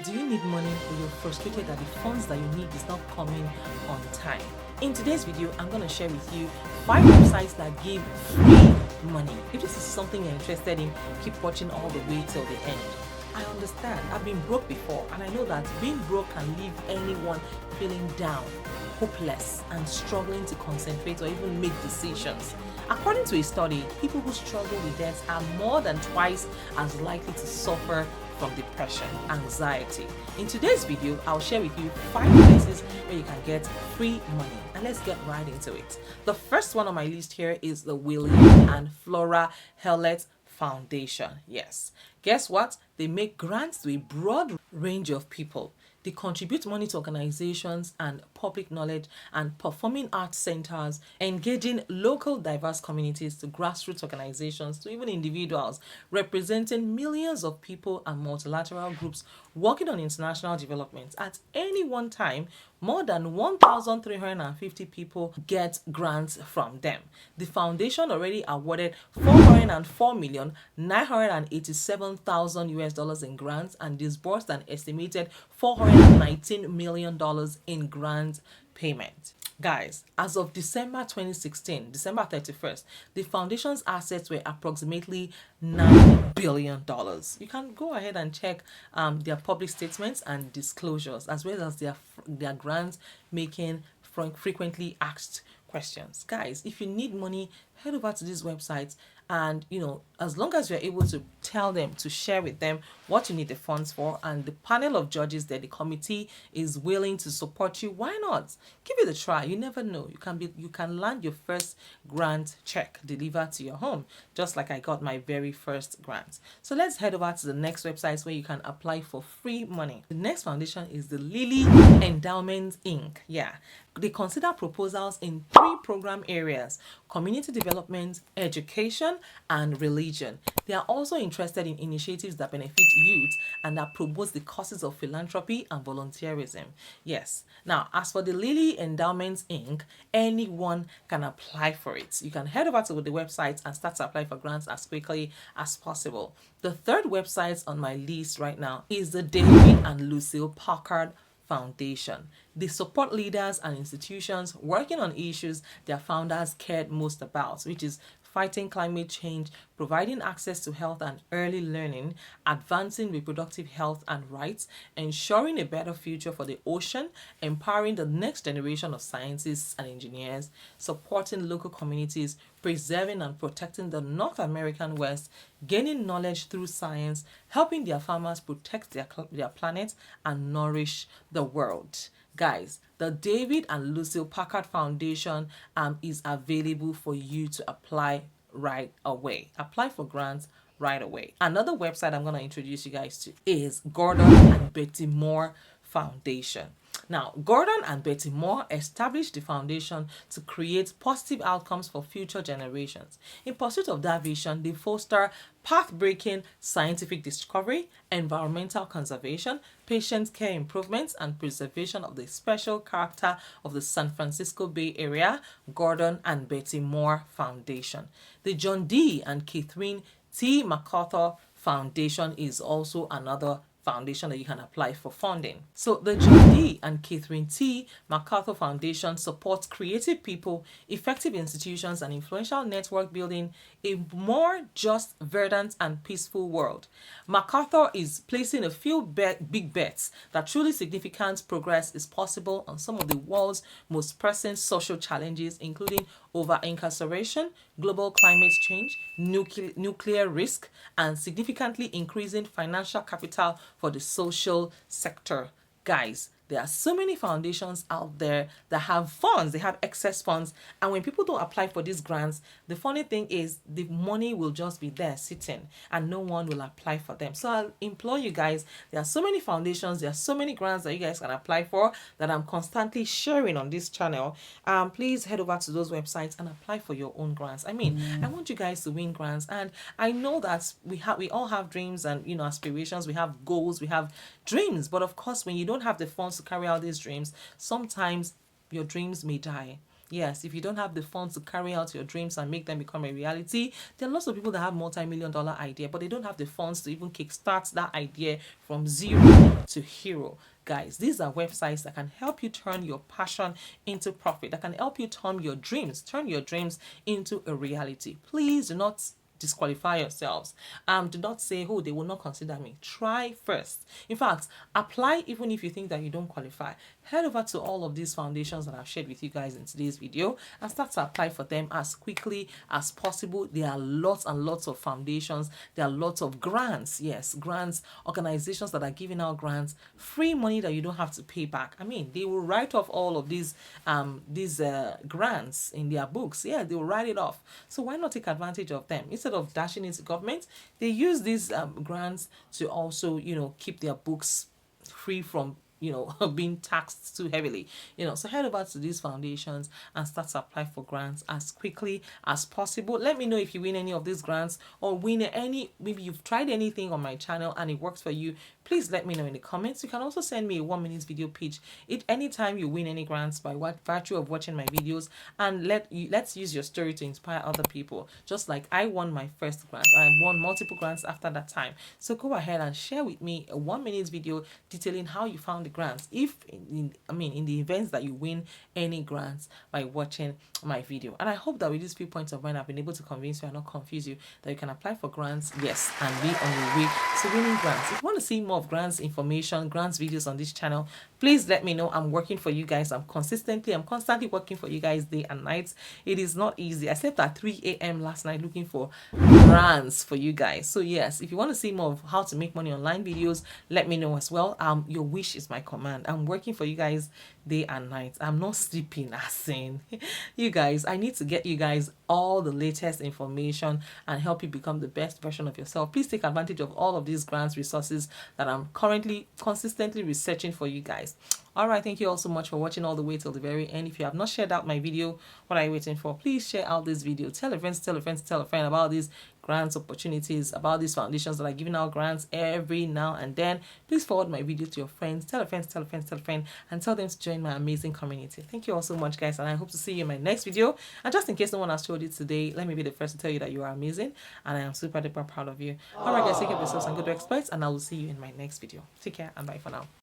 Do you need money or you're frustrated that the funds that you need is not coming on time? In today's video, I'm going to share with you 5 websites that give free money. If this is something you're interested in, keep watching all the way till the end. I understand, I've been broke before, and I know that being broke can leave anyone feeling down, hopeless, and struggling to concentrate or even make decisions. According to a study, people who struggle with debt are more than twice as likely to suffer from depression, anxiety. In today's video, I'll share with you 5 places where you can get free money. And let's get right into it. The first one on my list here is the William and Flora Hewlett Foundation. Yes. Guess what? They make grants to a broad range of people. They contribute money to organizations and public knowledge and performing arts centers, engaging local diverse communities to grassroots organizations to even individuals, representing millions of people and multilateral groups working on international development. At any one time, more than 1,350 people get grants from them. The foundation already awarded $404,987,000 US in grants and disbursed an estimated $419 million in grant payment. Guys, as of December 2016, December 31st, the foundation's assets were approximately $9 billion. You can go ahead and check their public statements and disclosures, as well as their grants making frequently asked questions. Guys, if you need money, head over to these websites, and as long as you're able to tell them, to share with them what you need the funds for, and the panel of judges there, the committee, is willing to support you, why not? Give it a try. You never know. You can land your first grant check delivered to your home, just like I got my very first grant. So let's head over to the next website where you can apply for free money. The next foundation is the Lilly Endowment Inc. Yeah. They consider proposals in 3 program areas: community development, education, and religion. They are also interested in initiatives that benefit youth and that promotes the causes of philanthropy and volunteerism. Yes. Now, as for the Lilly Endowment Inc., anyone can apply for it. You can head over to the website and start to apply for grants as quickly as possible. The third website on my list right now is the David and Lucille Packard Foundation. They support leaders and institutions working on issues their founders cared most about, which is fighting climate change, providing access to health and early learning, advancing reproductive health and rights, ensuring a better future for the ocean, empowering the next generation of scientists and engineers, supporting local communities, preserving and protecting the North American West, gaining knowledge through science, helping their farmers protect their planet and nourish the world. Guys, the David and Lucille Packard Foundation is available for you to apply right away. Apply for grants right away. Another website I'm going to introduce you guys to is Gordon and Betty Moore Foundation. Now, Gordon and Betty Moore established the foundation to create positive outcomes for future generations. In pursuit of that vision, they foster path-breaking scientific discovery, environmental conservation, patient care improvements, and preservation of the special character of the San Francisco Bay Area. Gordon and Betty Moore Foundation. The John D. and Catherine T. MacArthur Foundation is also another foundation that you can apply for funding. So the John D. and Catherine T. MacArthur Foundation supports creative people, effective institutions, and influential network building a more just, verdant, and peaceful world. MacArthur is placing a few big bets that truly significant progress is possible on some of the world's most pressing social challenges, including over-incarceration, global climate change, nuclear risk, and significantly increasing financial capital for the social sector. Guys, there are so many foundations out there that have funds, they have excess funds, and when people don't apply for these grants, the funny thing is the money will just be there sitting and no one will apply for them. So I'll implore you guys, there are so many foundations, there are so many grants that you guys can apply for that I'm constantly sharing on this channel. Please head over to those websites and apply for your own grants. I mean, I want you guys to win grants, and I know that we all have dreams and aspirations, we have goals, we have dreams, but of course when you don't have the funds to carry out these dreams, sometimes your dreams may die. Yes, if you don't have the funds to carry out your dreams and make them become a reality, there are lots of people that have multi-million dollar idea, but they don't have the funds to even kickstart that idea from zero to hero. Guys, these are websites that can help you turn your passion into profit, that can help you turn your dreams into a reality. Please do not disqualify yourselves. Do not say, oh, they will not consider me. Try first. In fact, apply even if you think that you don't qualify. Head over to all of these foundations that I've shared with you guys in today's video and start to apply for them as quickly as possible. There are lots and lots of foundations. There are lots of grants. Yes, grants, organizations that are giving out grants, free money that you don't have to pay back. I mean, they will write off all of these grants in their books. Yeah, they will write it off. So why not take advantage of them? Instead of dashing into government, they use these grants to also, keep their books free from being taxed too heavily. So head over to these foundations and start to apply for grants as quickly as possible. Let me know if you win any of these grants or win any, maybe you've tried anything on my channel and it works for you. Please let me know in the comments. You can also send me a 1-minute video pitch anytime you win any grants by virtue of watching my videos, and let's use your story to inspire other people. Just like I won my first grant, I won multiple grants after that time. So go ahead and share with me a 1-minute video detailing how you found the grants, if in the events that you win any grants by watching my video. And I hope that with these few points of mine, I've been able to convince you and not confuse you that you can apply for grants, yes, and be on your way to winning grants. If you want to see more of grants information, grants videos on this channel, please let me know. I'm working for you guys. I'm constantly working for you guys day and night. It is not easy. I slept at 3 a.m. last night looking for grants for you guys. So yes, if you want to see more of how to make money online videos, let me know as well. Your wish is my command. I'm working for you guys day and night. I'm not sleeping, as in you guys, I need to get you guys all the latest information and help you become the best version of yourself. Please take advantage of all of these grants resources that I'm currently consistently researching for you guys. All right, thank you all so much for watching all the way till the very end. If you have not shared out my video, what are you waiting for? Please share out this video. Tell a friend, tell a friend, tell a friend about these grants opportunities, about these foundations that are giving out grants every now and then. Please forward my video to your friends. Tell a friend, tell a friend, tell a friend, and tell them to join my amazing community. Thank you all so much, guys, and I hope to see you in my next video. And just in case no one has told you today, let me be the first to tell you that you are amazing, and I am super duper proud of you. All right, guys, take care of yourselves and good exploits, and I will see you in my next video. Take care and bye for now.